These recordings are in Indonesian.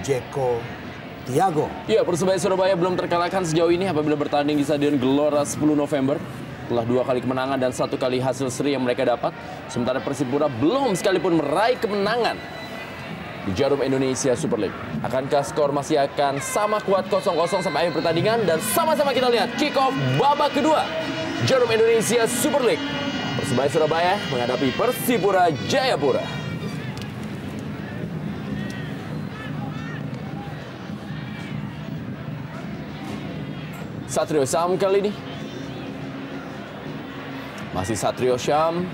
Jeko Tiago. Ya, Persebaya Surabaya belum terkalahkan sejauh ini apabila bertanding di Stadion Gelora 10 November. Setelah 2 kali kemenangan dan 1 kali hasil seri yang mereka dapat. Sementara Persipura belum sekalipun meraih kemenangan di Jarum Indonesia Super League. Akankah skor masih akan sama kuat 0-0 sampai akhir pertandingan? Dan sama-sama kita lihat kick off babak kedua Jarum Indonesia Super League. Persebaya Surabaya menghadapi Persipura Jayapura. Satrio Syam kali ini. Masih Satrio Syam.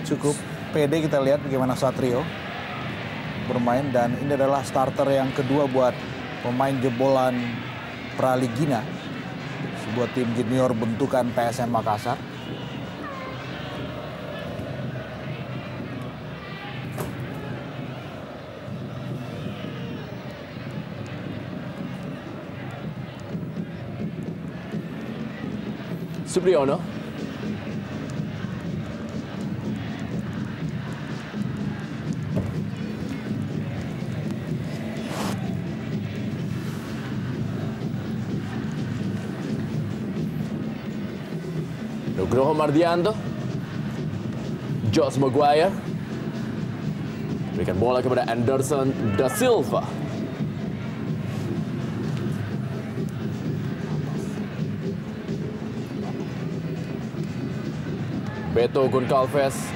Cukup pede kita lihat bagaimana Satrio bermain, dan ini adalah starter yang kedua buat pemain jebolan Praligina, sebuah tim junior bentukan PSM Makassar. Supriyono. Nugroho Mardianto. Josh Maguire. Berikan bola kepada Anderson Da Silva. Beto Goncalves.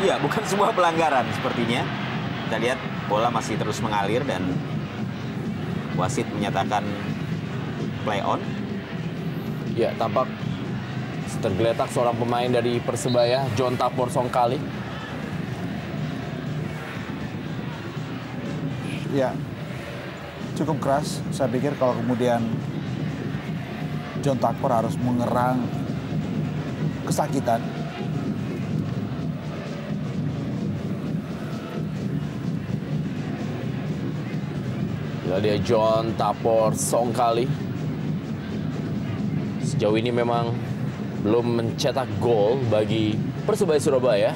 Iya, bukan sebuah pelanggaran sepertinya. Kita lihat bola masih terus mengalir dan wasit menyatakan play on. Ya, tampak tergeletak seorang pemain dari Persebaya, John Tapor Songkali. Ya, cukup keras. Saya pikir kalau kemudian John Tapor harus mengerang kesakitan. Bila dia John Tapor Songkali. Sejauh ini memang belum mencetak gol bagi Persebaya Surabaya.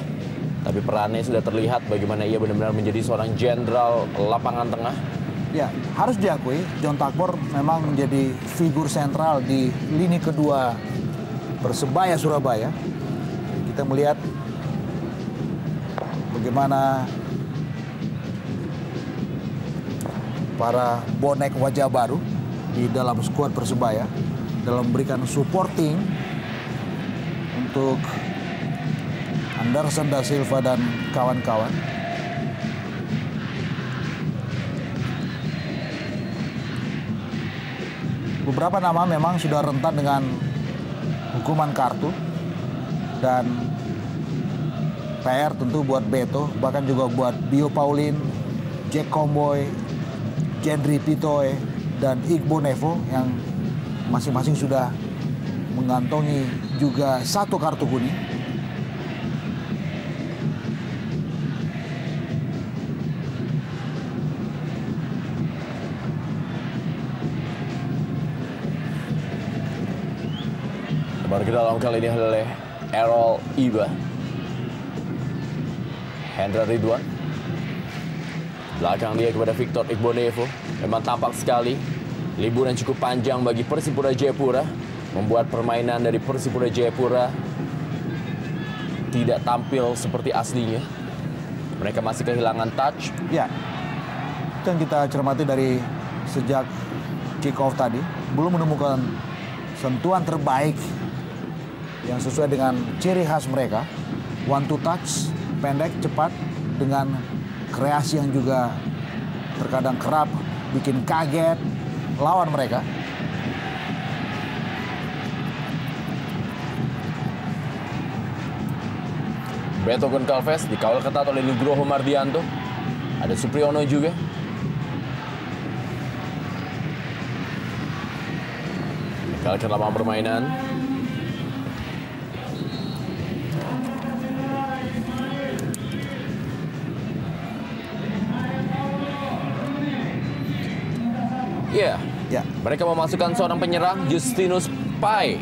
Tapi perannya sudah terlihat bagaimana ia benar-benar menjadi seorang jenderal lapangan tengah. Ya, harus diakui John Tapor memang menjadi figur sentral di lini kedua Persebaya Surabaya. Kita melihat bagaimana para bonek wajah baru di dalam skuad Persebaya dalam memberikan supporting untuk Anderson Da Silva dan kawan-kawan. Beberapa nama memang sudah rentan dengan hukuman kartu, dan PR tentu buat Beto, bahkan juga buat Bio Paulin, Jack Comboy, Gendry Pitoe, dan Igbo Nevo yang masing-masing sudah mengantongi juga 1 kartu kuning. Baru ke dalam kali ini oleh Errol Iba. Hendra Ridwan. Belakang dia kepada Victor Igbonevo. Memang tampak sekali liburan cukup panjang bagi Persipura Jayapura. Membuat permainan dari Persipura Jayapura tidak tampil seperti aslinya. Mereka masih kehilangan touch. Ya, itu yang kita cermati dari sejak kick off tadi. Belum menemukan sentuhan terbaik yang sesuai dengan ciri khas mereka. One to touch, pendek, cepat, dengan kreasi yang juga terkadang kerap bikin kaget lawan mereka. Beto Goncalves dikawal ketat oleh Nugroho Mardianto. Ada Supriyono juga. Dikawalkan lapangan permainan. Ya, mereka memasukkan seorang penyerang, Justinus Pai,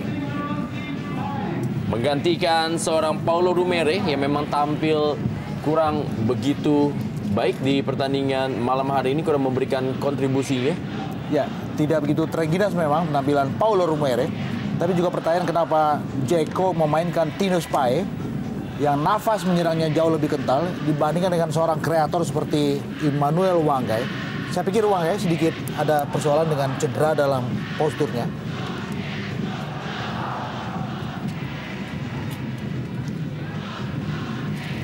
menggantikan seorang Paulo Rumere yang memang tampil kurang begitu baik di pertandingan malam hari ini, kurang memberikan kontribusinya. Ya, tidak begitu terginas memang penampilan Paulo Ranieri. Tapi juga pertanyaan kenapa Dzeko memainkan Tino Spahe yang nafas menyerangnya jauh lebih kental dibandingkan dengan seorang kreator seperti Emmanuel Wangai. Saya pikir Wangai sedikit ada persoalan dengan cedera dalam posturnya.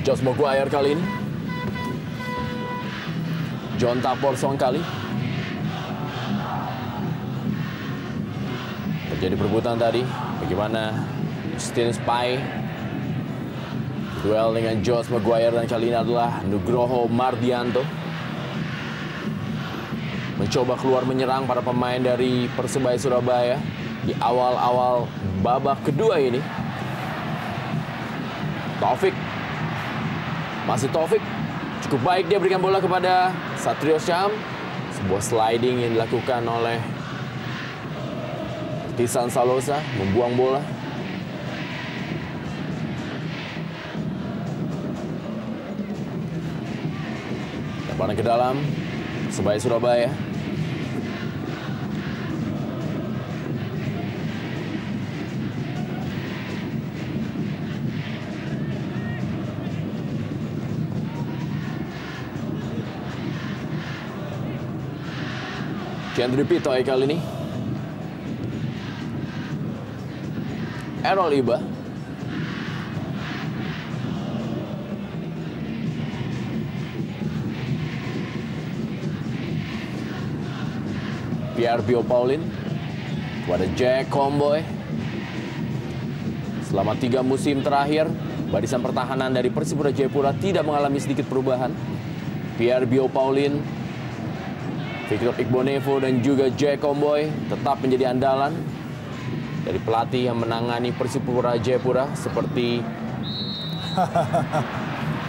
Josh Maguire kali ini. John Tapsorsong kali. Terjadi perebutan tadi. Bagaimana Tino Spahe duel dengan Josh Maguire, dan kali ini adalah Nugroho Mardianto. Mencoba keluar menyerang para pemain dari Persebaya Surabaya di awal-awal babak kedua ini. Taufik. Masih Taufik. Cukup baik dia berikan bola kepada Satrio Syam. Sebuah sliding yang dilakukan oleh Tisan Salosa, membuang bola. Lemparan ke dalam, Persebaya Surabaya. Kendry Pitoy kali ini. Errol Iba. Pierre Biopaulin. Kepada Jack Comboy. Selama 3 musim terakhir, barisan pertahanan dari Persipura Jayapura tidak mengalami sedikit perubahan. Pierre Biopaulin, Victor Igbonevo, dan juga Jack Comboy tetap menjadi andalan dari pelatih yang menangani Persipura Jayapura seperti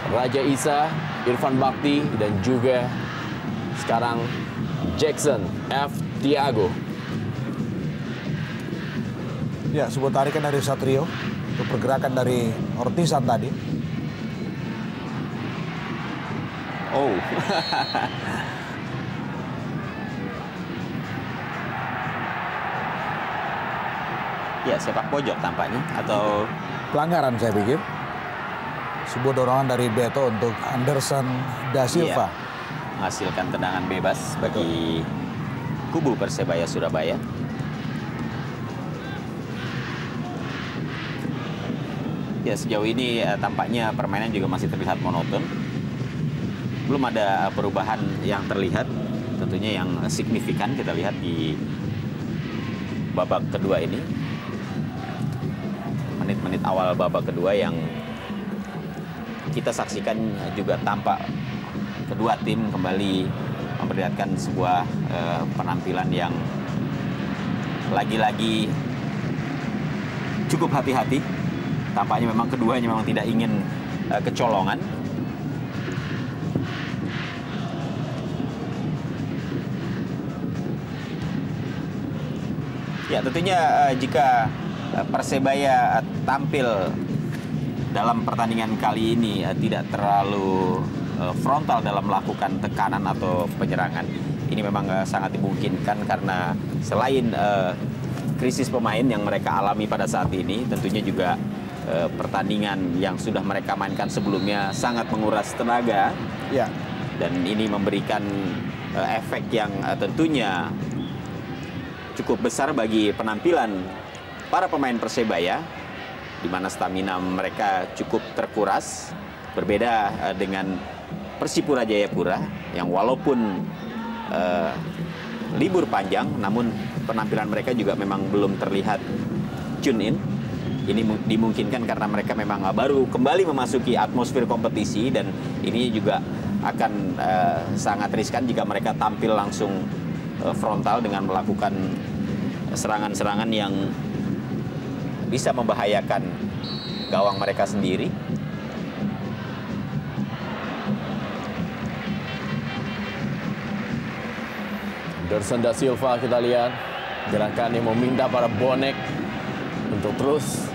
Raja Isa, Irfan Bakti, dan juga sekarang Jackson F. Tiago. Ya, sebuah tarikan dari Satrio untuk pergerakan dari Ortisan tadi. Oh. Ya, sepak pojok tampaknya atau Pelanggaran saya pikir. Sebuah dorongan dari Beto untuk Anderson da Silva. Iya, menghasilkan tendangan bebas bagi kubu Persebaya Surabaya. Ya, sejauh ini tampaknya permainan juga masih terlihat monoton. Belum ada perubahan yang terlihat, tentunya yang signifikan kita lihat di babak kedua ini. Menit-menit awal babak kedua yang kita saksikan juga tampak kedua tim kembali memperlihatkan sebuah penampilan yang lagi-lagi cukup hati-hati. Tampaknya memang keduanya memang tidak ingin kecolongan. Ya, tentunya jika Persebaya tampil dalam pertandingan kali ini tidak terlalu frontal dalam melakukan tekanan atau penyerangan, ini memang sangat dimungkinkan karena selain krisis pemain yang mereka alami pada saat ini, tentunya juga pertandingan yang sudah mereka mainkan sebelumnya sangat menguras tenaga. Ya. Dan ini memberikan efek yang tentunya cukup besar bagi penampilan para pemain Persebaya, di mana stamina mereka cukup terkuras, berbeda dengan Persipura Jayapura yang walaupun libur panjang, namun penampilan mereka juga memang belum terlihat tune in. Ini dimungkinkan karena mereka memang baru kembali memasuki atmosfer kompetisi, dan ini juga akan sangat riskan jika mereka tampil langsung frontal dengan melakukan serangan-serangan yang bisa membahayakan gawang mereka sendiri. Anderson da Silva, kita lihat gerakan yang meminta para bonek untuk terus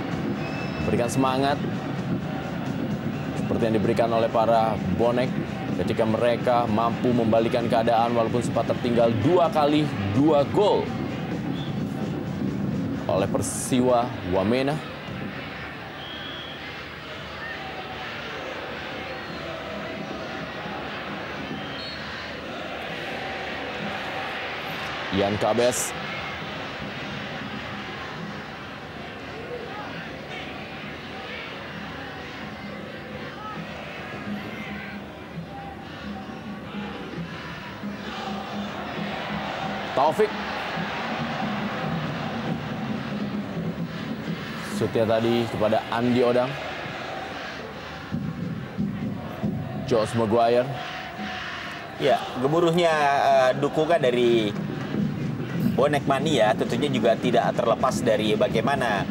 berikan semangat. seperti yang diberikan oleh para bonek ketika mereka mampu membalikan keadaan walaupun sempat tertinggal 2 kali 2 gol oleh Persiwa Wamena. Ian Kabes. Taufik. Shootnya tadi kepada Andi Odang. Josh Maguire. Ya, gemuruhnya dukungan dari bonek mania tentunya juga tidak terlepas dari bagaimana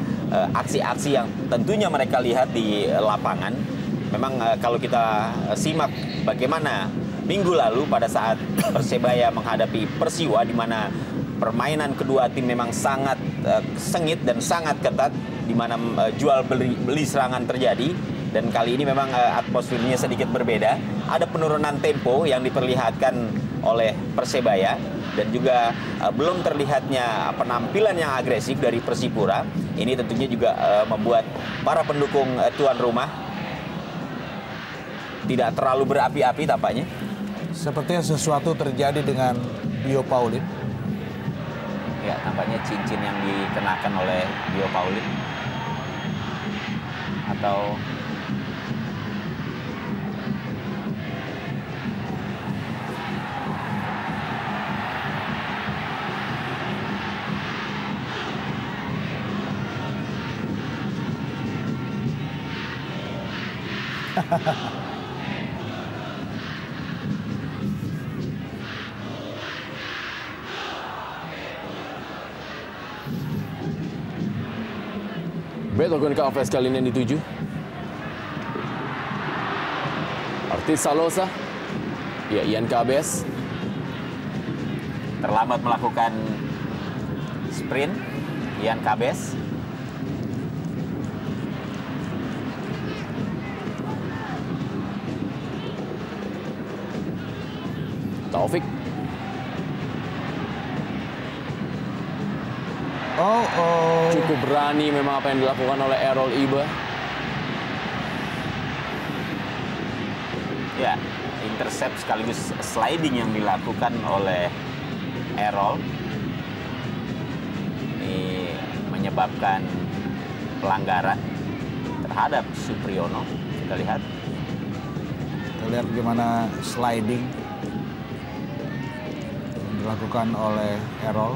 aksi-aksi yang tentunya mereka lihat di lapangan. Memang kalau kita simak bagaimana minggu lalu pada saat Persebaya menghadapi Persiwa, di mana permainan kedua tim memang sangat sengit dan sangat ketat, di mana jual beli serangan terjadi. Dan kali ini memang atmosfernya sedikit berbeda. Ada penurunan tempo yang diperlihatkan oleh Persebaya dan juga belum terlihatnya penampilan yang agresif dari Persipura. Ini tentunya juga membuat para pendukung tuan rumah tidak terlalu berapi-api tampaknya. Sepertinya sesuatu terjadi dengan Bio Paulin. Ya, tampaknya cincin yang dikenakan oleh Bio Paulin. Atau Betogun Calves kali ini yang dituju. Ortiz Salosa. Ya, Ian Kabes. terlambat melakukan sprint Ian Kabes. Taufik. Cukup berani memang apa yang dilakukan oleh Errol Iba. Ya, intercept sekaligus sliding yang dilakukan oleh Errol. Ini menyebabkan pelanggaran terhadap Supriyono. Kita lihat. Kita lihat bagaimana sliding yang dilakukan oleh Errol.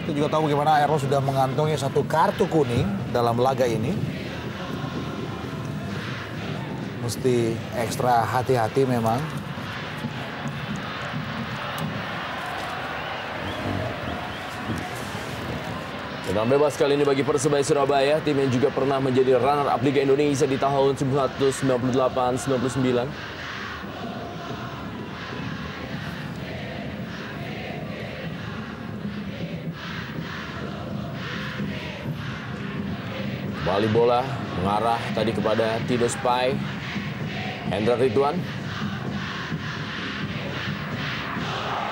Kita juga tahu bagaimana Errol sudah mengantongi 1 kartu kuning dalam laga ini. Mesti ekstra hati-hati memang. Tendangan bebas kali ini bagi Persebaya Surabaya, tim yang juga pernah menjadi runner-up Liga Indonesia di tahun 1998-99. Kembali bola mengarah tadi kepada Tido Spai. Hendra Ridwan.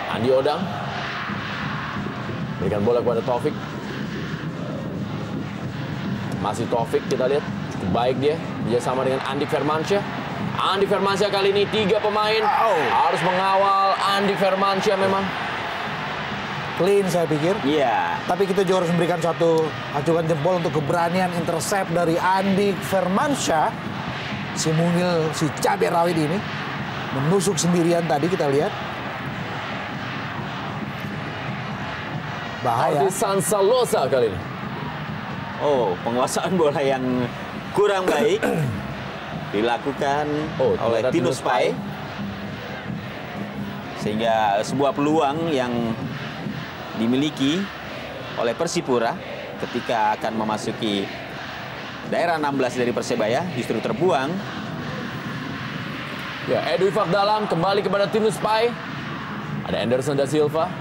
Andi Odang. Berikan bola kepada Taufik. Masih Taufik, kita lihat cukup baik dia. Bekerjasama dengan Andi Firmansyah. Andi Firmansyah kali ini 3 pemain harus mengawal Andi Firmansyah memang. Clean saya pikir. Iya. Tapi kita juga harus memberikan satu acungan jempol untuk keberanian intercept dari Andi Firmansyah. Si mungil, si cabai rawit ini menusuk sendirian tadi kita lihat. Bahaya. Ortiz Salosa kali ini. Oh, penguasaan bola yang kurang baik dilakukan oleh Tino Spai. Sehingga sebuah peluang yang dimiliki oleh Persipura ketika akan memasuki daerah 16 dari Persebaya justru terbuang. Ya, Edwin Fagdalam kembali kepada Tino Spai. Ada Anderson da Silva.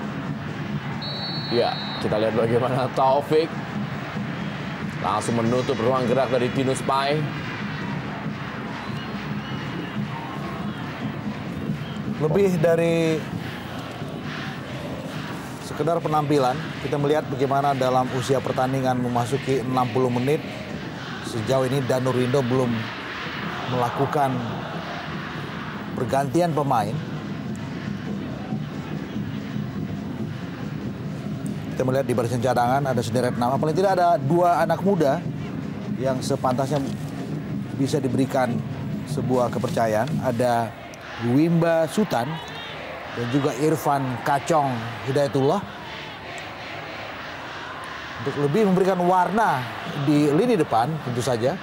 Ya, kita lihat bagaimana Taufik langsung menutup ruang gerak dari Tino Spai. Lebih dari sekedar penampilan, kita melihat bagaimana dalam usia pertandingan memasuki 60 menit, sejauh ini Danurindo belum melakukan pergantian pemain. Kita melihat di barisan cadangan ada sederet nama, paling tidak ada 2 anak muda yang sepantasnya bisa diberikan sebuah kepercayaan. Ada Wimba Sutan dan juga Irfan Kacong Hidayatullah untuk lebih memberikan warna di lini depan tentu saja.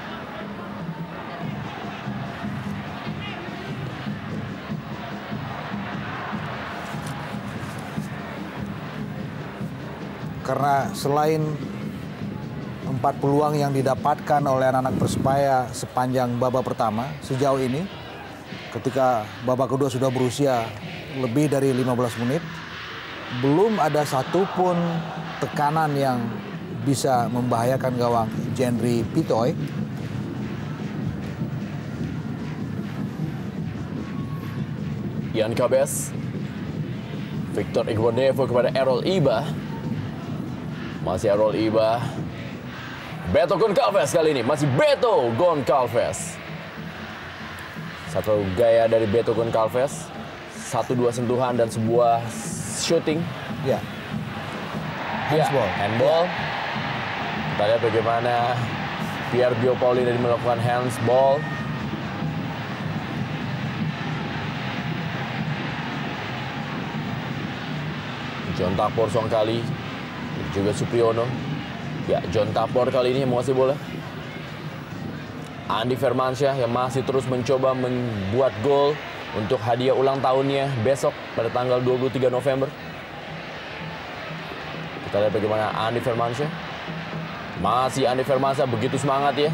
Karena selain 4 peluang yang didapatkan oleh anak-anak Persebaya sepanjang babak pertama sejauh ini, ketika babak kedua sudah berusia lebih dari 15 menit, belum ada satupun tekanan yang bisa membahayakan gawang Jendri Pitoy. Ian Cabes, Victor Igbonevo kepada Errol Iba. Masih Errol Iba. Beto Goncalves kali ini, masih Beto Goncalves. Satu gaya dari Beto Goncalves. 1-2 sentuhan dan sebuah shooting. Ya. Handball. Handball. Kita lihat bagaimana Pierre Biopoli tadi melakukan handball. John Tapor seorang kali. Juga Supriyono. Ya, John Tapor kali ini yang menguasai bola. Andi Firmansyah yang masih terus mencoba membuat gol untuk hadiah ulang tahunnya besok pada tanggal 23 November. Kita lihat bagaimana Andi Firmansyah. Masih Andi Firmansyah begitu semangat ya.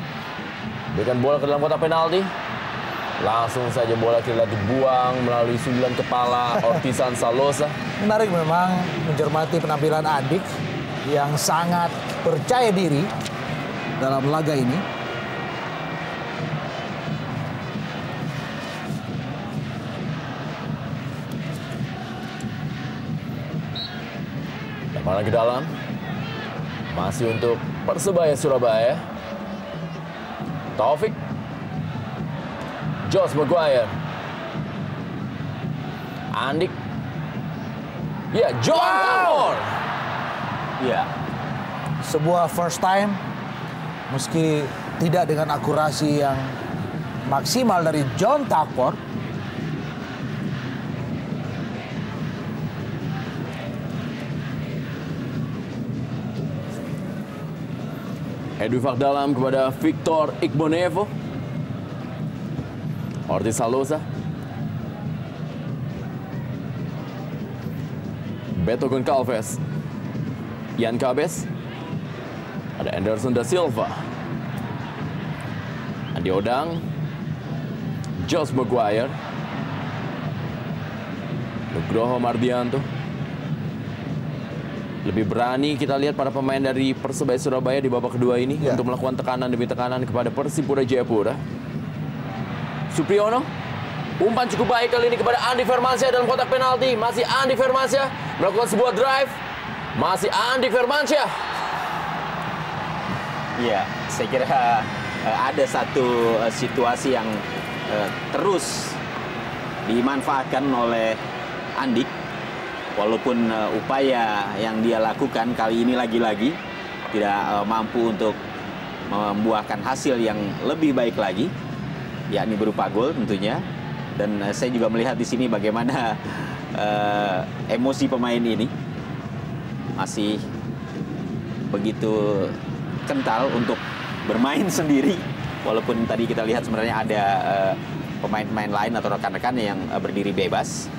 Berikan bola ke dalam kotak penalti. Langsung saja bola kita dibuang melalui sundulan kepala Ortisan Salosa. Menarik memang mencermati penampilan Adik yang sangat percaya diri dalam laga ini. Lemparan ke dalam. Masih untuk Persebaya Surabaya. Taufik. Josh Maguire. Andik. Ya, John Tapor. Ya. Sebuah first time, meski tidak dengan akurasi yang maksimal dari John Tapor. Edwi Fakdalam kepada Victor Igbonevo. Ortiz Salosa. Beto Goncalves. Ian Cabes. Ada Anderson da Silva. Andi Odang. Josh Maguire. Nugroho Mardianto. Lebih berani kita lihat para pemain dari Persebaya Surabaya di babak kedua ini untuk melakukan tekanan demi tekanan kepada Persipura Jayapura. Supriyono, umpan cukup baik kali ini kepada Andi Firmansyah dalam kotak penalti. Masih Andi Firmansyah melakukan sebuah drive. Masih Andi Firmansyah. Iya, saya kira ada satu situasi yang terus dimanfaatkan oleh Andik. Walaupun upaya yang dia lakukan kali ini lagi-lagi tidak mampu untuk membuahkan hasil yang lebih baik lagi, yakni berupa gol tentunya. Dan saya juga melihat di sini bagaimana emosi pemain ini masih begitu kental untuk bermain sendiri. Walaupun tadi kita lihat sebenarnya ada pemain-pemain lain atau rekan-rekannya yang berdiri bebas.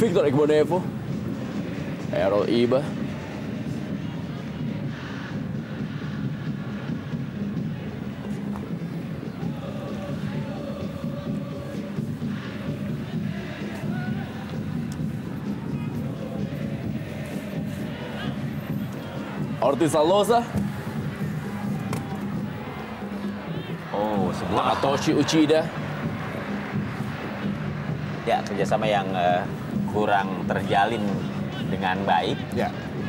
Victor Igbonevo. Errol Iba. Ortiz Salosa. Oh, sebuah Nakatoshi Uchida. Ya, kerjasama yang kurang terjalin dengan baik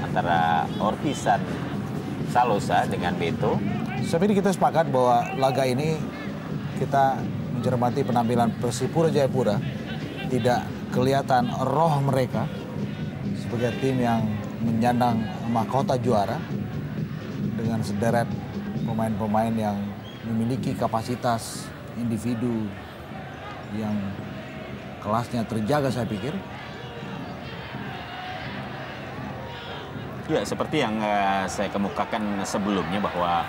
antara Ortisan Salosa dengan Beto. Saya pikir kita sepakat bahwa laga ini kita mencermati penampilan Persipura Jayapura, tidak kelihatan roh mereka sebagai tim yang menyandang mahkota juara dengan sederet pemain-pemain yang memiliki kapasitas individu yang kelasnya terjaga, saya pikir. Ya, seperti yang saya kemukakan sebelumnya bahwa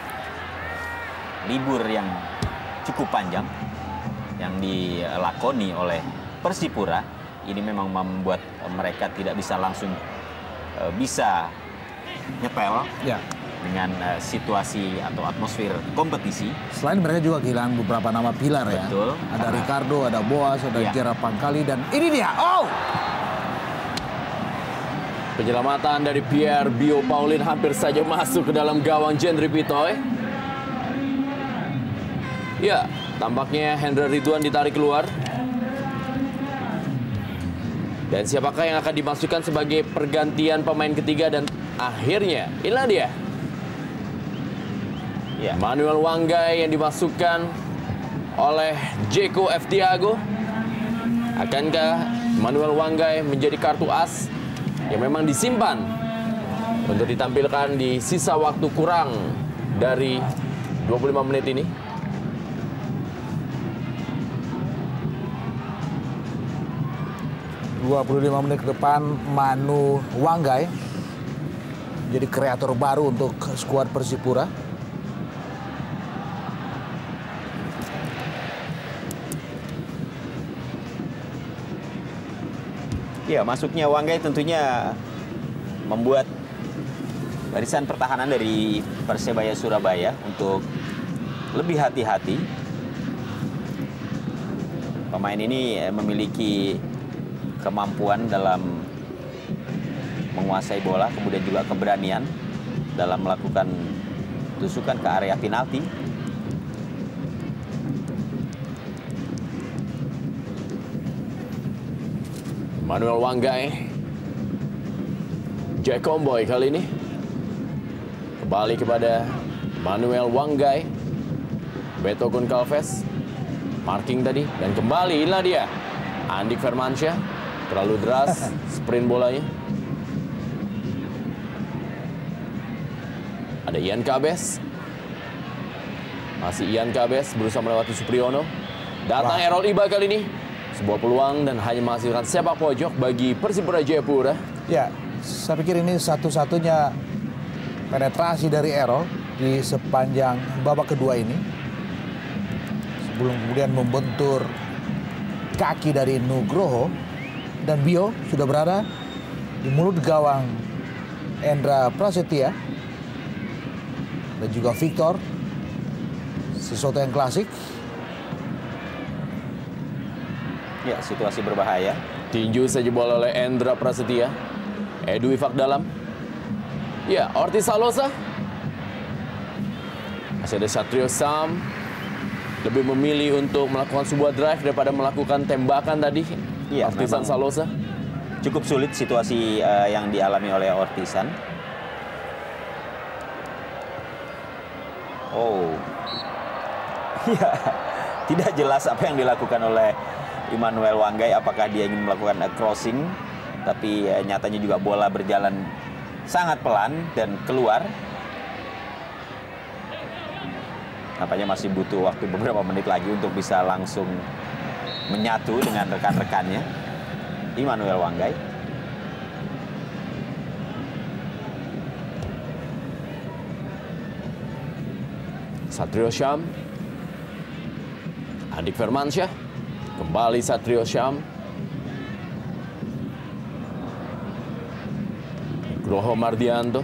libur yang cukup panjang yang dilakoni oleh Persipura ini memang membuat mereka tidak bisa langsung bisa nyetel dengan situasi atau atmosfer kompetisi. Selain mereka juga kehilangan beberapa nama pilar. Betul. Ya. Ada Ricardo, ada Boas, ada Gerard Pangkali, dan ini dia. Oh! Penyelamatan dari Pierre Bio Paulin hampir saja masuk ke dalam gawang Jendri Pitoy. Ya, tampaknya Hendra Ridwan ditarik keluar. Dan siapakah yang akan dimasukkan sebagai pergantian pemain ketiga, dan akhirnya inilah dia. Ya. Manuel Wanggai yang dimasukkan oleh Jeko F. Tiago. Akankah Manuel Wanggai menjadi kartu as yang memang disimpan untuk ditampilkan di sisa waktu kurang dari 25 menit ini? Menit ke depan, Manu Wanggai jadi kreator baru untuk skuad Persipura. Ya, masuknya Wanggai tentunya membuat barisan pertahanan dari Persebaya Surabaya untuk lebih hati-hati. Pemain ini memiliki kemampuan dalam menguasai bola, kemudian juga keberanian dalam melakukan tusukan ke area penalti. Manuel Wanggai, Jack Comboy kali ini kembali kepada Manuel Wanggai, Beto Goncalves, marking tadi, dan kembali inilah dia Andik Firmansyah, terlalu deras sprint bolanya. Ada Ian Kabes, masih Ian Kabes berusaha melewati Supriyono. Datang Errol Iba kali ini. Sebuah peluang dan hanya menghasilkan sepak pojok bagi Persipura Jayapura. Ya, saya pikir ini satu-satunya penetrasi dari Errol di sepanjang babak kedua ini. Sebelum kemudian membentur kaki dari Nugroho, dan Bio sudah berada di mulut gawang Endra Prasetya dan juga Victor. Sesuatu yang klasik. Ya, situasi berbahaya. Tinju saja bola oleh Endra Prasetya. Edu Ifak dalam. Ya, Ortiz Salosa. Masih ada Satrio Sam. Lebih memilih untuk melakukan sebuah drive daripada melakukan tembakan tadi. Ya, Ortizan Salosa. Cukup sulit situasi yang dialami oleh Ortizan. Oh. Ya, tidak jelas apa yang dilakukan oleh Immanuel Wanggai, apakah dia ingin melakukan crossing, tapi nyatanya juga bola berjalan sangat pelan dan keluar. Nampaknya masih butuh waktu beberapa menit lagi untuk bisa langsung menyatu dengan rekan-rekannya. Immanuel Wanggai. Satrio Syam. Andik Firmansyah. Kembali Satrio Syam. Nugroho Mardianto.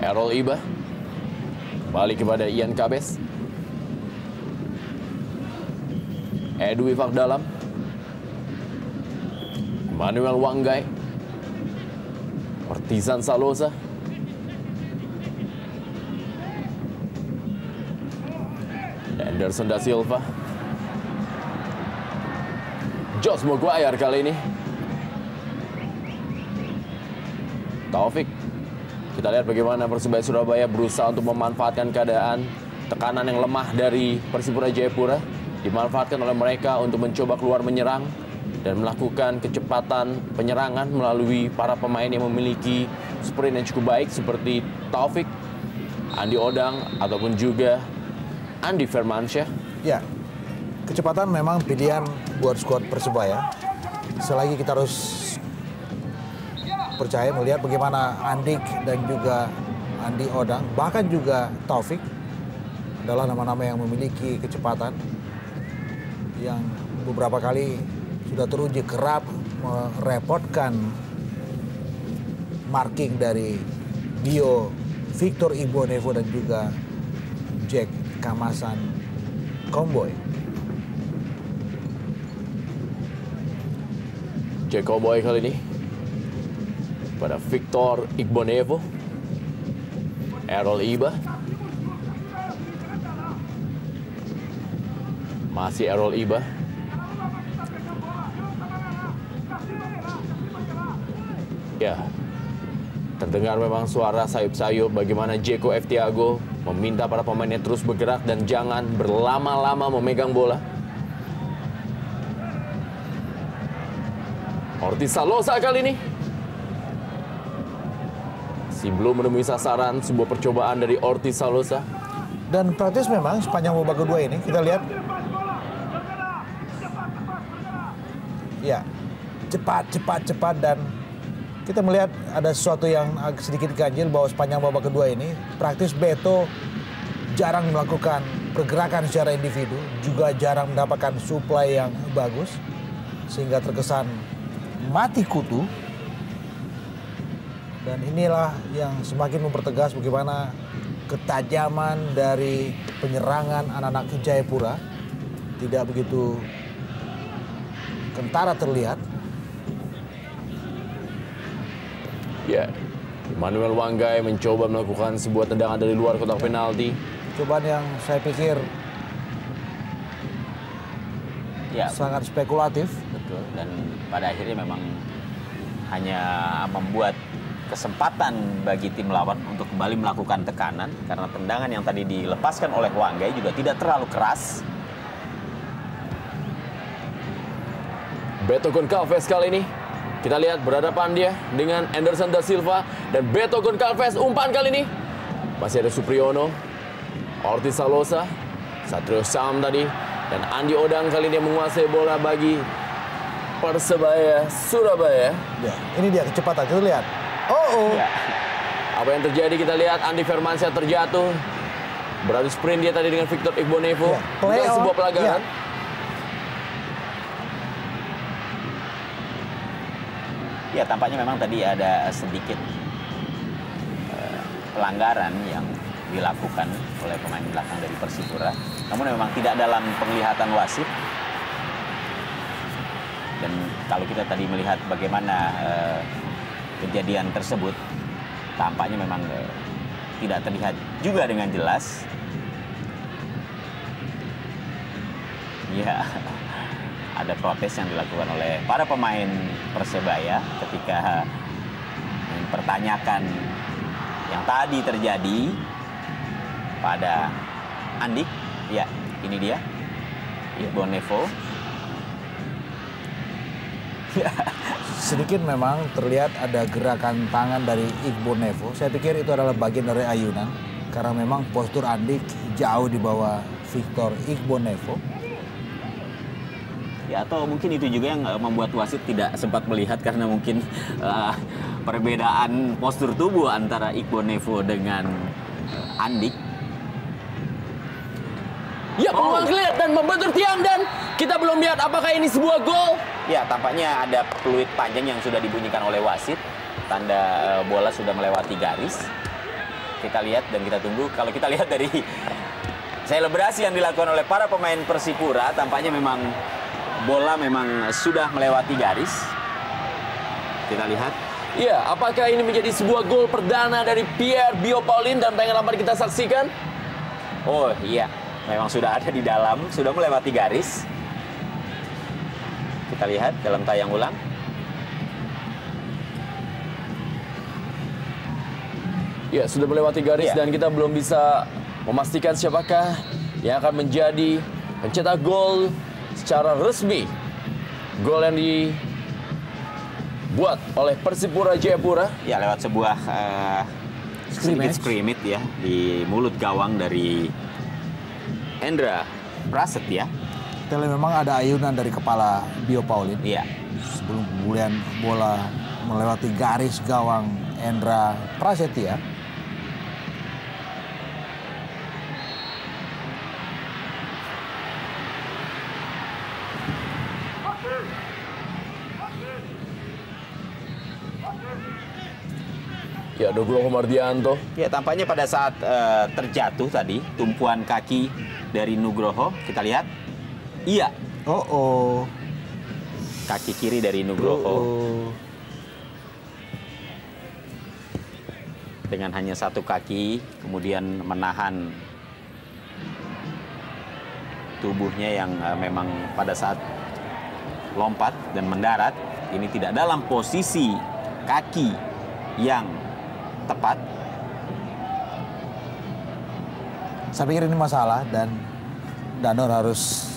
Errol Iba. Kembali kepada Ian Kabes. Edu Ifak dalam. Manuel Wanggai. Ortizan Salosa. Anderson da Silva. Josh Maguire kali ini. Taufik. Kita lihat bagaimana Persebaya Surabaya berusaha untuk memanfaatkan keadaan tekanan yang lemah dari Persipura Jayapura. Dimanfaatkan oleh mereka untuk mencoba keluar menyerang dan melakukan kecepatan penyerangan melalui para pemain yang memiliki sprint yang cukup baik seperti Taufik, Andi Odang, ataupun juga Andi Firmansyah. Ya, kecepatan memang pilihan buat skuad Persebaya. Selagi kita harus percaya melihat bagaimana Andik dan juga Andi Odang, bahkan juga Taufik adalah nama-nama yang memiliki kecepatan yang beberapa kali sudah teruji kerap merepotkan marking dari Bio Victor Igbonevo dan juga Jack Kamasan Komboy. Jack Komboy kali ini pada Victor Igbonevo, Errol Iba, masih Errol Iba. Ya, terdengar memang suara sayup-sayup bagaimana Jeko F. Tiago meminta para pemainnya terus bergerak dan jangan berlama-lama memegang bola. Ortiz Salosa kali ini belum menemui sasaran, sebuah percobaan dari Ortiz Salosa. Dan praktis memang sepanjang babak kedua ini kita lihat ya cepat dan kita melihat ada sesuatu yang sedikit ganjil bahwa sepanjang babak kedua ini praktis Beto jarang melakukan pergerakan secara individu, juga jarang mendapatkan suplai yang bagus sehingga terkesan mati kutu. Dan inilah yang semakin mempertegas bagaimana ketajaman dari penyerangan anak-anak Jayapura tidak begitu kentara terlihat. Ya, Emmanuel Wanggai mencoba melakukan sebuah tendangan dari luar kotak penalti. Cobaan yang saya pikir Ya, sangat spekulatif. betul. Dan pada akhirnya memang hanya membuat kesempatan bagi tim lawan untuk kembali melakukan tekanan karena tendangan yang tadi dilepaskan oleh Wanggai juga tidak terlalu keras. Beto Goncalves kali ini kita lihat berhadapan dia dengan Anderson da Silva dan Beto Goncalves umpan kali ini masih ada Supriyono, Ortiz Salosa, Satrio Sam tadi dan Andi Odang kali ini menguasai bola bagi Persebaya Surabaya. Ya, ini dia kecepatan, kita lihat. Ya. Apa yang terjadi kita lihat Andi Firmansyah terjatuh. Beradu sprint dia tadi dengan Victor Igbonevo. Ya, play Bukan on. sebuah pelanggaran. Ya, tampaknya memang tadi ada sedikit pelanggaran yang dilakukan oleh pemain belakang dari Persipura. Namun memang tidak dalam penglihatan wasit. Dan kalau kita tadi melihat bagaimana kejadian tersebut, tampaknya memang tidak terlihat juga dengan jelas. Ya, ada protes yang dilakukan oleh para pemain Persebaya ketika mempertanyakan yang tadi terjadi pada Andik. Ya, ini dia, Igbonevo. Ya. Sedikit memang terlihat ada gerakan tangan dari Igbonevo. Saya pikir itu adalah bagian dari ayunan karena memang postur Andik jauh di bawah Victor Igbonevo. Ya, atau mungkin itu juga yang membuat wasit tidak sempat melihat karena mungkin perbedaan postur tubuh antara Igbonevo dengan Andik. Ya, peluang clear dan membentur tiang dan kita belum lihat apakah ini sebuah gol. Ya, tampaknya ada peluit panjang yang sudah dibunyikan oleh wasit. Tanda bola sudah melewati garis. Kita lihat dan kita tunggu. Kalau kita lihat dari selebrasi yang dilakukan oleh para pemain Persipura, tampaknya memang bola memang sudah melewati garis. Kita lihat. Ya, apakah ini menjadi sebuah gol perdana dari Pierre Bio Paulin dalam tayangan lambat kita saksikan? Oh iya, memang sudah ada di dalam, sudah melewati garis. Kita lihat dalam tayang ulang. Ya, sudah melewati garis dan kita belum bisa memastikan siapakah yang akan menjadi pencetak gol secara resmi. Gol yang dibuat oleh Persipura Jayapura. Ya, lewat sebuah sedikit scrimmage ya di mulut gawang dari Endra Prasetya. Kita lihat memang ada ayunan dari kepala Bio Paulin. Iya. Sebelum kemudian bola melewati garis gawang Endra Prasetya. Ya, Nugroho Mardianto. Ya, tampaknya pada saat terjatuh tadi, tumpuan kaki dari Nugroho, kita lihat. Iya. Kaki kiri dari Nugroho. Dengan hanya satu kaki, kemudian menahan tubuhnya yang memang pada saat lompat dan mendarat, ini tidak dalam posisi kaki yang tepat. Saya pikir ini masalah dan Danur harus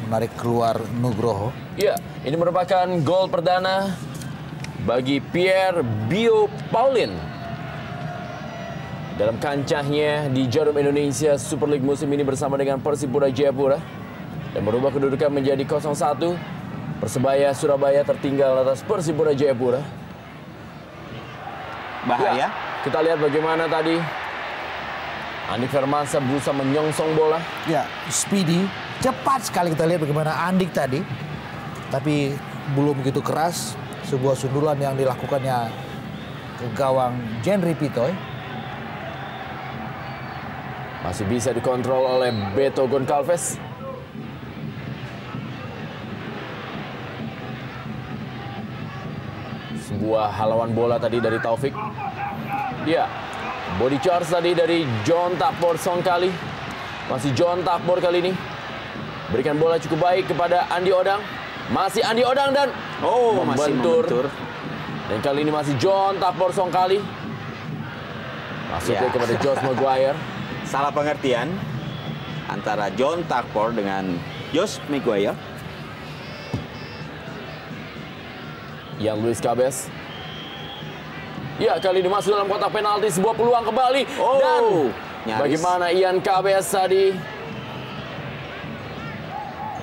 menarik keluar Nugroho. Ya, ini merupakan gol perdana bagi Pierre Bio Paulin dalam kancahnya di Jarum Indonesia Super League musim ini bersama dengan Persipura Jayapura dan merubah kedudukan menjadi 0-1. Persebaya Surabaya tertinggal atas Persipura Jayapura. Bahaya. Ya, kita lihat bagaimana tadi Andik Firmansyah berusaha menyongsong bola. Ya, speedy, cepat sekali kita lihat bagaimana Andik tadi. Tapi belum begitu keras. Sebuah sundulan yang dilakukannya ke gawang Jenry Pitoy. Masih bisa dikontrol oleh Beto Goncalves. Sebuah halauan bola tadi dari Taufik. Ya, body charge tadi dari John Takbor Songkali. Masih John Takbor kali ini. Berikan bola cukup baik kepada Andi Odang. Masih Andi Odang dan membentur. Dan kali ini masih John Takbor Songkali. Masuknya kepada Josh Maguire. Salah pengertian antara John Takbor dengan Josh Maguire. Yang Luis Cabes. Ya, kali ini masuk dalam kotak penalti, sebuah peluang kembali. Dan nyaris. Bagaimana Ian Cabes tadi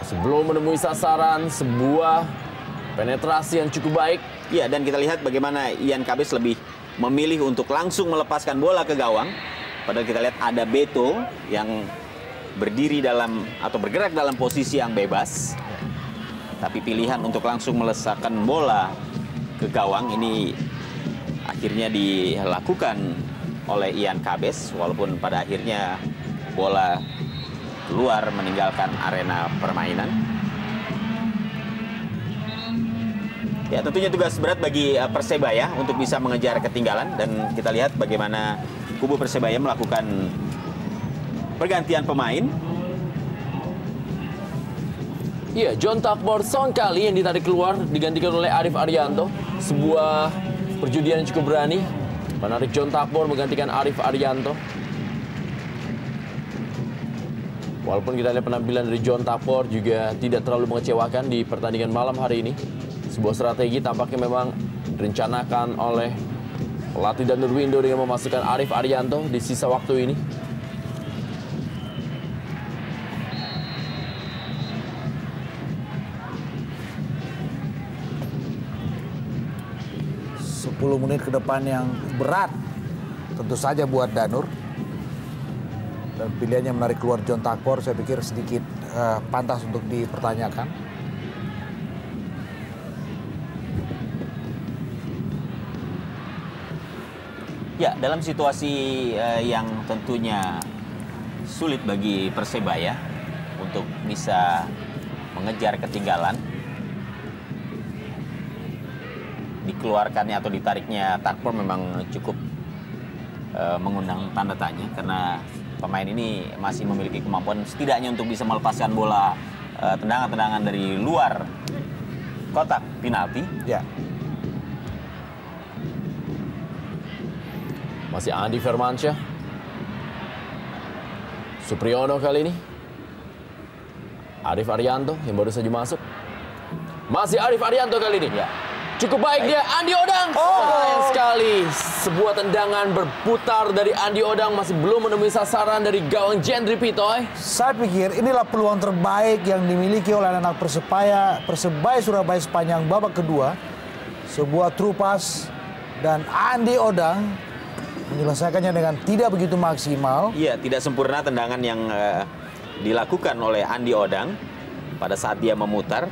masih belum menemui sasaran, sebuah penetrasi yang cukup baik. Ya, dan kita lihat bagaimana Ian Cabes lebih memilih untuk langsung melepaskan bola ke gawang. Padahal kita lihat ada Beto yang berdiri dalam atau bergerak dalam posisi yang bebas. Tapi pilihan untuk langsung melesakkan bola ke gawang ini akhirnya dilakukan oleh Ian Cabes. Walaupun pada akhirnya bola keluar meninggalkan arena permainan. Ya, tentunya tugas berat bagi Persebaya untuk bisa mengejar ketinggalan. Dan kita lihat bagaimana kubu Persebaya melakukan pergantian pemain. Iya, John Takbor Songkali yang ditarik keluar digantikan oleh Arif Arianto. Sebuah perjudian yang cukup berani. Menarik John Takbor menggantikan Arif Arianto. Walaupun kita lihat penampilan dari John Takbor juga tidak terlalu mengecewakan di pertandingan malam hari ini. Sebuah strategi tampaknya memang direncanakan oleh pelatih Danur Windo dengan memasukkan Arif Arianto di sisa waktu ini. 10 menit ke depan yang berat tentu saja buat Danur. Dan pilihannya menarik keluar John Takbor saya pikir sedikit pantas untuk dipertanyakan. Ya, dalam situasi yang tentunya sulit bagi Persebaya untuk bisa mengejar ketinggalan, dikeluarkannya atau ditariknya Takbor memang cukup mengundang tanda tanya karena pemain ini masih memiliki kemampuan setidaknya untuk bisa melepaskan bola tendangan-tendangan dari luar kotak penalti. Ya. Masih Andi Firmansyah. Supriyono kali ini. Arif Arianto yang baru saja masuk. Masih Arif Arianto kali ini. Ya. Cukup baik dia, Andi Odang. Sayang sekali. Sebuah tendangan berputar dari Andi Odang masih belum menemui sasaran dari gawang Jendri Pitoy. Saya pikir inilah peluang terbaik yang dimiliki oleh anak Persebaya Surabaya sepanjang babak kedua. Sebuah true pass dan Andi Odang menyelesaikannya dengan tidak begitu maksimal. Iya, tidak sempurna tendangan yang dilakukan oleh Andi Odang pada saat dia memutar.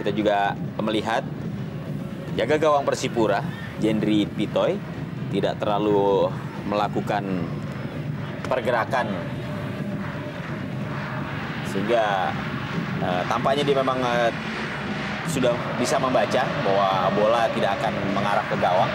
Kita juga melihat jaga gawang Persipura, Jendri Pitoy, tidak terlalu melakukan pergerakan. Sehingga tampaknya dia memang sudah bisa membaca bahwa bola tidak akan mengarah ke gawang.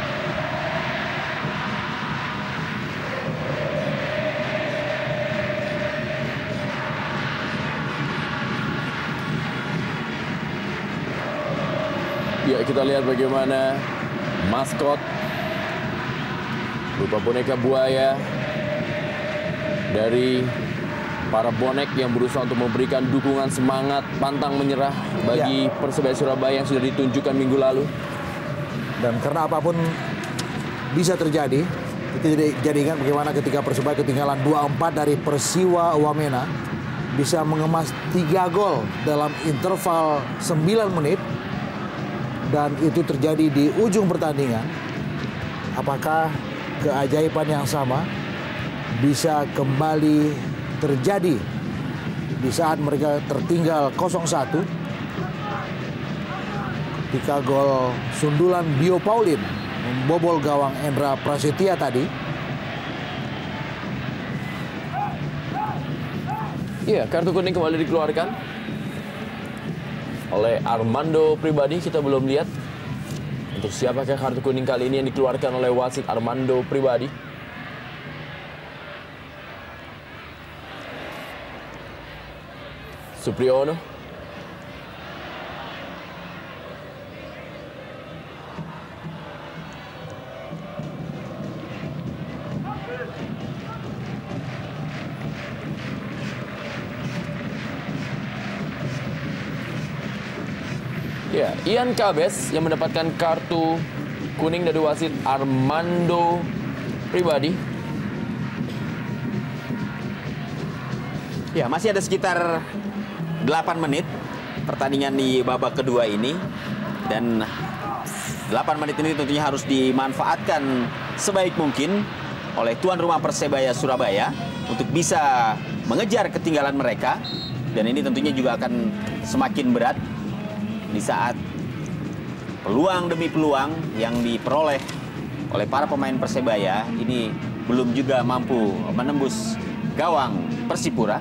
Ya, kita lihat bagaimana maskot berupa boneka buaya dari para bonek yang berusaha untuk memberikan dukungan semangat pantang menyerah bagi Persebaya Surabaya yang sudah ditunjukkan minggu lalu. Dan karena apapun bisa terjadi, kita jadi ingat bagaimana ketika Persebaya ketinggalan 2-4 dari Persiwa Wamena bisa mengemas 3 gol dalam interval 9 menit. Dan itu terjadi di ujung pertandingan. Apakah keajaiban yang sama bisa kembali terjadi di saat mereka tertinggal 0-1 ketika gol sundulan Bio Paulin membobol gawang Endra Prasetya tadi. Iya, kartu kuning kembali dikeluarkan oleh Armando Pribadi. Kita belum lihat untuk siapakah kartu kuning kali ini yang dikeluarkan oleh wasit Armando Pribadi. Supriyono. Ya, Ian Kabes yang mendapatkan kartu kuning dari wasit Armando Pribadi. Ya, masih ada sekitar 8 menit pertandingan di babak kedua ini. Dan 8 menit ini tentunya harus dimanfaatkan sebaik mungkin oleh tuan rumah Persebaya Surabaya untuk bisa mengejar ketinggalan mereka. Dan ini tentunya juga akan semakin berat di saat peluang demi peluang yang diperoleh oleh para pemain Persebaya ini belum juga mampu menembus gawang Persipura.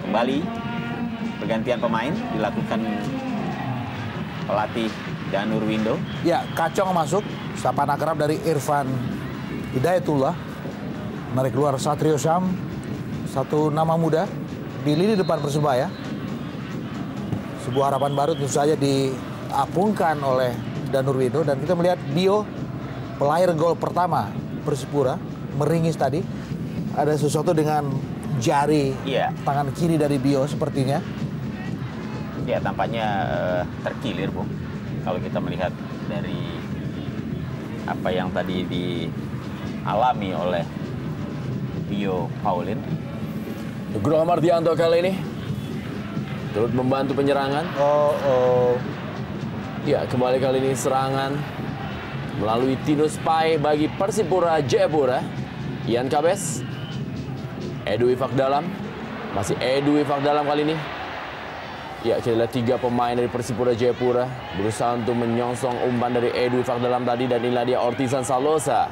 Kembali pergantian pemain dilakukan pelatih Danur Windo. Ya, Kacong masuk, sapaan akrab dari Irfan Hidayatullah. Menarik keluar Satrio Syam, satu nama muda di lini depan Persebaya. Sebuah harapan baru tentu saja diapungkan oleh Danur Windo. Dan kita melihat Bio, pelahir gol pertama Persipura, meringis tadi. Ada sesuatu dengan jari tangan kiri dari Bio sepertinya. Ya, tampaknya terkilir, Bung. Kalau kita melihat dari apa yang tadi dialami oleh Bio Paulin. Nugroho Mardianto kali ini turut membantu penyerangan. Ya, kembali kali ini serangan melalui Tinus Pai bagi Persipura Jayapura. Ian Kabes, Edu Ifak Dalam, masih Edu Ifak Dalam kali ini. Ya, kita lihat 3 pemain dari Persipura Jayapura berusaha untuk menyongsong umpan dari Edu Ifak Dalam tadi. Dan inilah dia Ortizan Salosa.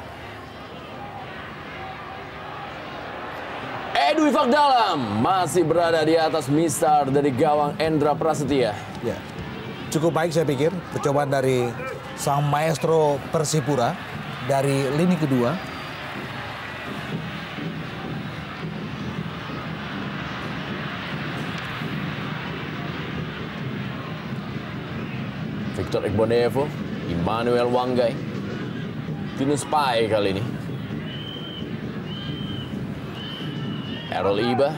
Edu Ifak Dalam masih berada di atas mistar dari gawang Endra Prasetya. Ya, cukup baik saya pikir percobaan dari sang maestro Persipura dari lini kedua. Victor Igbonevo, Emmanuel Wanggai, Tinus Pai kali ini. Errol Iba.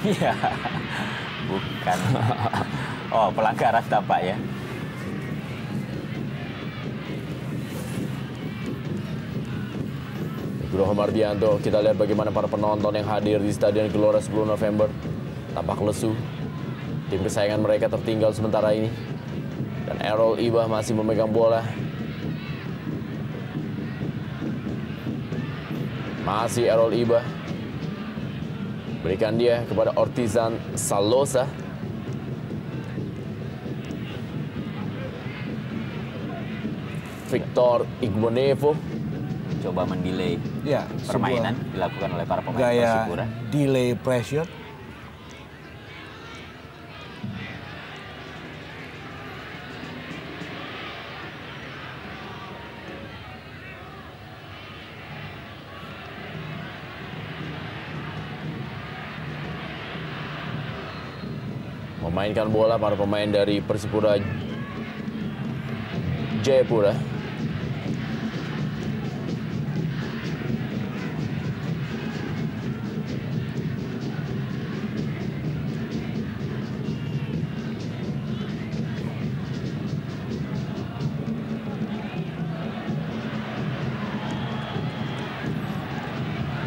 Iya, bukan. Oh, pelanggaran tapak ya. Nugroho Mardianto, kita lihat bagaimana para penonton yang hadir di Stadion Gelora 10 November tampak lesu. Tim kesayangan mereka tertinggal sementara ini. Dan Errol Iba masih memegang bola. Masih Errol Iba. Berikan dia kepada Ortizan Salosa. Victor Igbonevo. Coba mendelay Ya, permainan dilakukan oleh para pemain gaya Persipura. delay pressure. Memainkan bola para pemain dari Persipura Jayapura.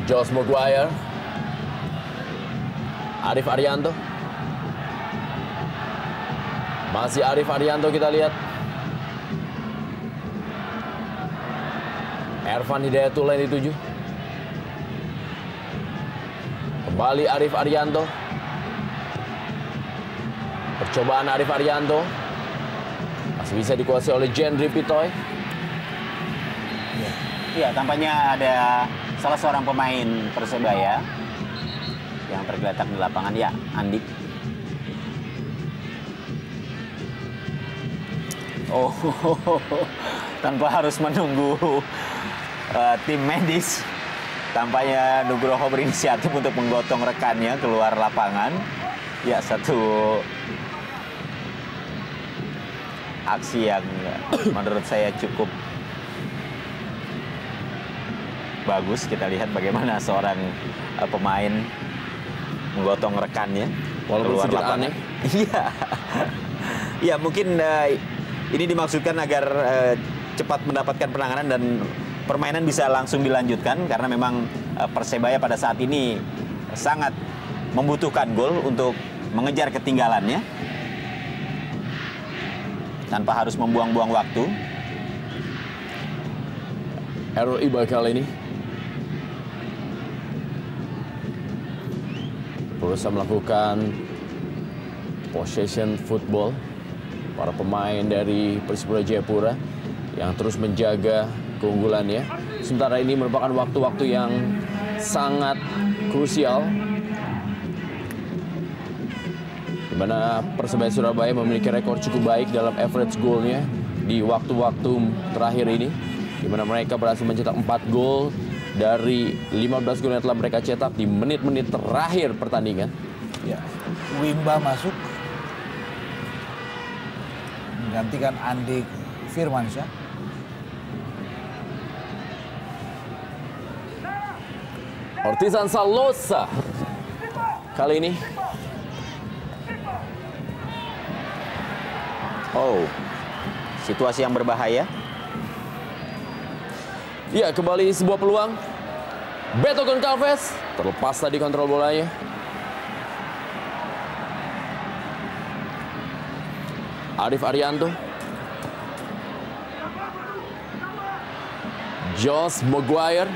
Josh Maguire, Arif Arianto. Masih Arif Arianto kita lihat. Ervan Hidayatullah yang dituju. Kembali Arif Arianto. Percobaan Arif Arianto. Masih bisa dikuasai oleh Jendri Pitoy. Iya, tampaknya ada salah seorang pemain Persebaya yang tergeletak di lapangan. Ya, Andi. Oh, tanpa harus menunggu tim medis. Tampaknya Nugroho berinisiatif untuk menggotong rekannya keluar lapangan. Ya, satu aksi yang menurut saya cukup bagus. Kita lihat bagaimana seorang pemain menggotong rekannya Walaupun keluar sedikit lapangan. aneh. Iya. Ya, mungkin ini dimaksudkan agar cepat mendapatkan penanganan dan permainan bisa langsung dilanjutkan, karena memang Persebaya pada saat ini sangat membutuhkan gol untuk mengejar ketinggalannya tanpa harus membuang-buang waktu. Errol Iba kali ini berusaha melakukan possession football. Para pemain dari Persipura Jayapura yang terus menjaga keunggulannya. Sementara ini merupakan waktu-waktu yang sangat krusial, di mana Persebaya Surabaya memiliki rekor cukup baik dalam average goalnya di waktu-waktu terakhir ini, di mana mereka berhasil mencetak 4 gol dari 15 gol yang telah mereka cetak di menit-menit terakhir pertandingan. Ya, Wimba masuk menggantikan Andi Firmansyah. Ortizan Salosa kali ini. Oh, situasi yang berbahaya. Ya, kembali sebuah peluang. Beto Goncalves terlepas tadi kontrol bolanya. Arif Arianto. Josh Maguire.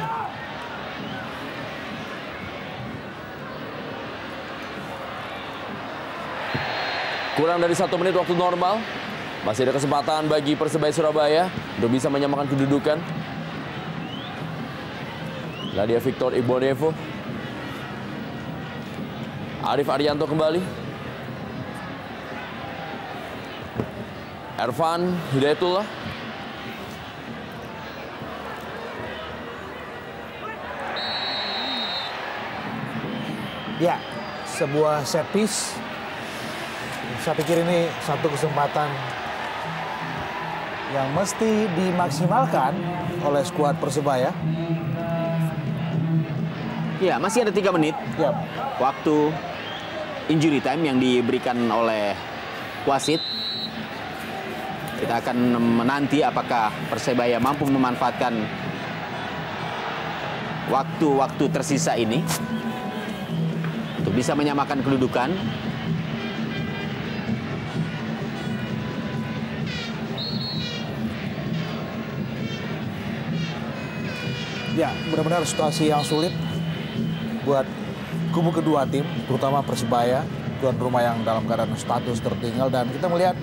Kurang dari 1 menit waktu normal. Masih ada kesempatan bagi Persebaya Surabaya untuk bisa menyamakan kedudukan. Lah dia Victor Igbonevo. Arif Arianto kembali. Ervan Hidayatullah. Ya, sebuah set piece saya pikir ini satu kesempatan yang mesti dimaksimalkan oleh skuad Persebaya. Ya, masih ada 3 menit. Yap. Waktu injury time yang diberikan oleh wasit. Kita akan menanti apakah Persebaya mampu memanfaatkan waktu-waktu tersisa ini untuk bisa menyamakan kedudukan. Ya, benar-benar situasi yang sulit buat kubu kedua tim, terutama Persebaya, tuan rumah yang dalam keadaan status tertinggal. Dan kita melihat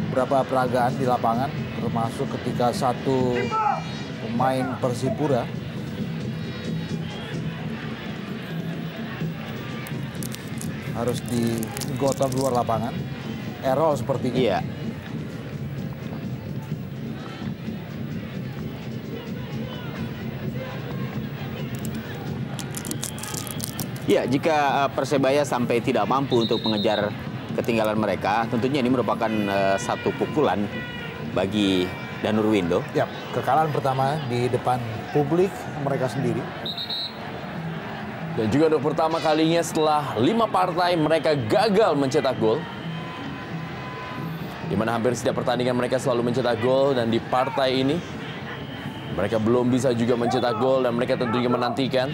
beberapa peragaan di lapangan, termasuk ketika satu pemain Persipura harus digotong keluar lapangan. Errol sepertinya. Iya. Ya, jika Persebaya sampai tidak mampu untuk mengejar ketinggalan mereka, tentunya ini merupakan satu pukulan bagi Danur Windo. Ya, kekalahan pertama di depan publik mereka sendiri. Dan juga untuk pertama kalinya setelah 5 partai mereka gagal mencetak gol. Di mana hampir setiap pertandingan mereka selalu mencetak gol, dan di partai ini mereka belum bisa juga mencetak gol, dan mereka tentunya menantikan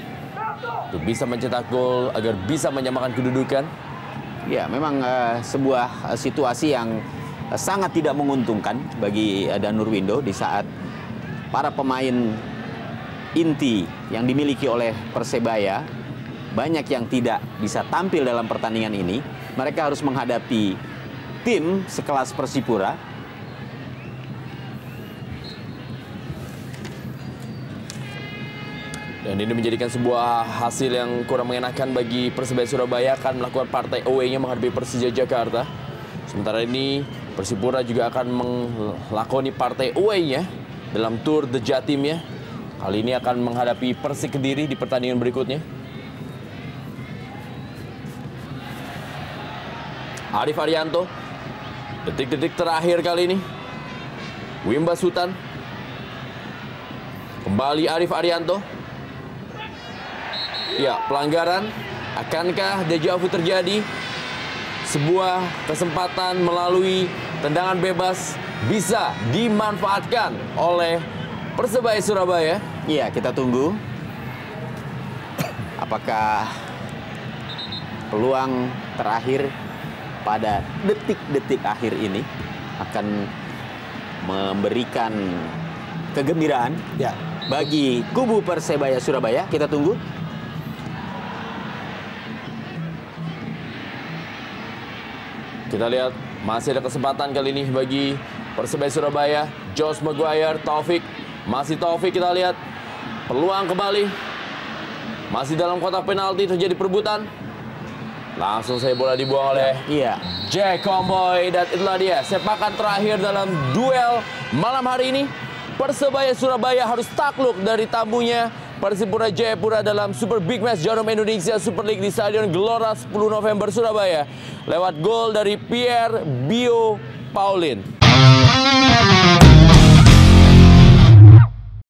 untuk bisa mencetak gol agar bisa menyamakan kedudukan. Ya, memang sebuah situasi yang sangat tidak menguntungkan bagi Danur Windo di saat para pemain inti yang dimiliki oleh Persebaya banyak yang tidak bisa tampil dalam pertandingan ini. Mereka harus menghadapi tim sekelas Persipura. Dan ini menjadikan sebuah hasil yang kurang mengenakan bagi Persebaya Surabaya, akan melakukan partai away-nya menghadapi Persija Jakarta. Sementara ini Persipura juga akan melakoni partai away-nya dalam tur The Jatim-nya. Kali ini akan menghadapi Persik Kediri di pertandingan berikutnya. Arif Arianto, detik-detik terakhir kali ini. Wimba Sutan. Kembali Arif Arianto. Ya, pelanggaran. Akankah deja vu terjadi? Sebuah kesempatan melalui tendangan bebas bisa dimanfaatkan oleh Persebaya Surabaya. Iya, kita tunggu apakah peluang terakhir pada detik-detik akhir ini akan memberikan kegembiraan Ya, bagi kubu Persebaya Surabaya. Kita tunggu. Kita lihat masih ada kesempatan kali ini bagi Persebaya Surabaya. Josh Maguire, Taufik. Masih Taufik, kita lihat peluang kembali. Masih dalam kotak penalti terjadi perebutan. Langsung saya bola dibuang oleh Jack Comboy. Dan itulah dia sepakan terakhir dalam duel malam hari ini. Persebaya Surabaya harus takluk dari tamunya Persipura Jayapura dalam Super Big Match Jarum Indonesia Super League di Stadion Gelora 10 November Surabaya lewat gol dari Pierre Bio Paulin.